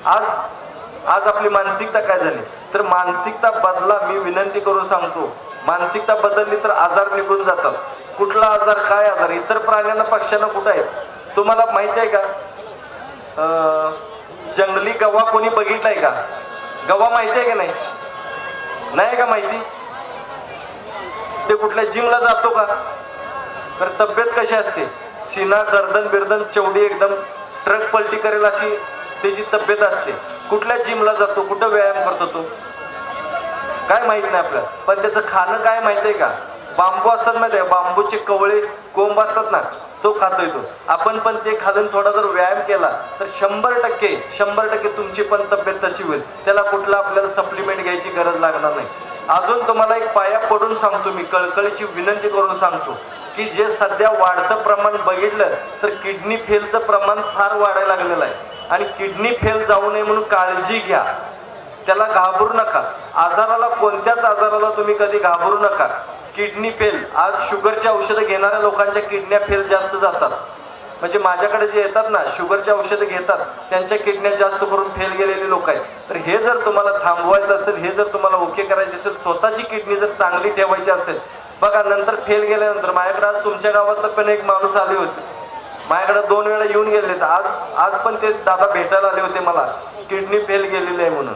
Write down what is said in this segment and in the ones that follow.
आज आज आपली मानसिकता काय झाली, तर मानसिकता बदला. मी विनंती करून सांगतो, मानसिकता बदलली तर आजार निघून जातात. कुठला आजार, काय आजार? इतर प्राण्यांना पक्ष्यांना कुठं आहेत? तुम्हाला माहिती आहे का जंगली गवा कोणी बघितलाय का? गवा माहिती आहे का नाही? नाही का माहिती? ते कुठल्या जिमला जातो का? तर तब्येत कशी असते? सीना, गर्दन बिर्दन चवडी एकदम ट्रक पलटी करेल अशी त्याची तब्येत असते. कुठल्या जिमला जातो, कुठं व्यायाम करतो तो? काय माहित नाही आपल्याला. पण त्याचं खाणं काय माहिती आहे का? बांबू असतात माहिती आहे, बांबूचे कवळे कोंब असतात ना, तो खातोय तो. आपण पण ते खालून थोडा जर व्यायाम केला तर 100% तुमची पण तब्येत तशी होईल. त्याला कुठला आपल्याला सप्लिमेंट घ्यायची गरज लागणार नाही. अजून तुम्हाला एक पाया पडून सांगतो, मी कळकळीची विनंती करून सांगतो की जे सध्या वाढतं प्रमाण बघितलं तर किडनी फेलचं प्रमाण फार वाढायला लागलेलं आहे. आणि किडनी फेल जाऊ नये म्हणून काळजी घ्या. त्याला घाबरू नका. आजाराला, कोणत्याच आजाराला तुम्ही कधी घाबरू नका. किडनी फेल, आज शुगरची औषधं घेणाऱ्या लोकांच्या किडन्या फेल जास्त जातात. म्हणजे माझ्याकडे जे येतात ना, शुगरची औषधं घेतात, त्यांच्या किडन्या जास्त करून फेल गेलेले लोक आहेत. तर हे जर तुम्हाला थांबवायचं असेल, हे जर तुम्हाला ओके करायचे असेल, स्वतःची किडनी जर चांगली ठेवायची असेल, बघा नंतर फेल गेल्यानंतर, माझ्याकडे आज तुमच्या गावातलं पण एक माणूस आले होते, माझ्याकडे 2 वेळा येऊन गेले. आज पण ते दादा भेटायला आले होते मला, किडनी फेल गेलेली आहे म्हणून.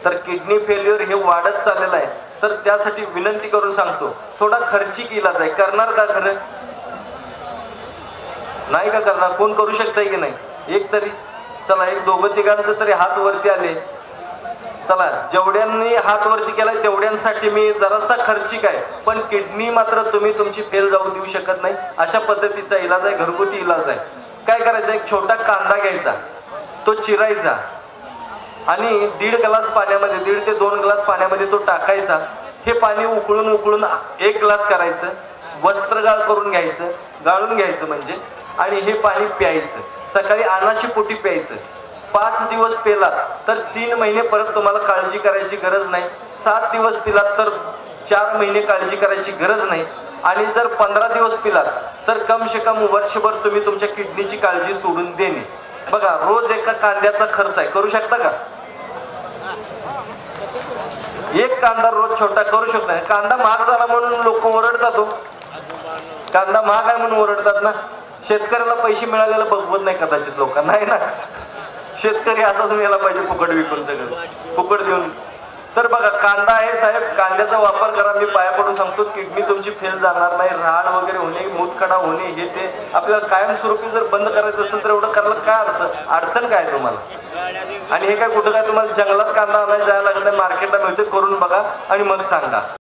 तर किडनी फेल्युअर हे वाढत चाललेलं आहे. तर त्यासाठी विनंती करून सांगतो, थोडा खर्चिक इलाज आहे. करणार का खरं? नाही का करणार? कोण करू शकताय की नाही? एक तरी चला, एक दोघं तिघांचं तरी हात वरती आले. चला, जेवढ्यांनी हात वरती केलाय तेवढ्यांसाठी मी जरासा खर्चिक आहे. पण किडनी मात्र तुम्ही तुमची फेल जाऊ देऊ शकत नाही. अशा पद्धतीचा इलाज आहे, घरगुती इलाज आहे. काय करायचं? एक छोटा कांदा घ्यायचा, तो चिरायचा आणि 1.5 ग्लास पाण्यामध्ये, 1.5 ते 2 ग्लास पाण्यामध्ये तो टाकायचा. हे पाणी उकळून 1 ग्लास करायचं, वस्त्रगाळ करून घ्यायचं, गाळून घ्यायचं म्हणजे, आणि हे पाणी प्यायचं. सकाळी अनाशी पोटी प्यायचं. 5 दिवस पेलात तर 3 महिने परत तुम्हाला काळजी करायची गरज नाही. 7 दिवस पिलात तर 4 महिने काळजी करायची गरज नाही. आणि जर 15 दिवस पिलात तर कम से कम वर्षभर तुम्ही तुमच्या किडनीची काळजी सोडून देणे. बघा, रोज एका कांद्याचा खर्च आहे, करू शकता का? एक कांदा रोज छोटा करू शकता. कांदा महाग झाला म्हणून लोक ओरडतात. कांदा महाग आहे म्हणून ओरडतात ना. शेतकऱ्याला पैसे मिळालेला बघवत नाही कदाचित लोकांना, आहे ना. शेतकरी असाच मिळाला पाहिजे, फुकट विकून, सगळं फुकट देऊन. तर बघा, कांदा आहे साहेब, कांद्याचा वापर करा. मी पाया पडून सांगतो, किडनी तुमची फेल जाणार नाही. राड वगैरे होणे, मूतखडा होणे, हे ते आपल्याला कायमस्वरूपी जर बंद करायचं असेल तर एवढं करायला काय अडचण काय तुम्हाला? आणि हे काय कुठं काय तुम्हाला जंगलात कांदा आणायला जायला लागत नाही, मार्केटला मिळते. करून बघा आणि मग सांगा.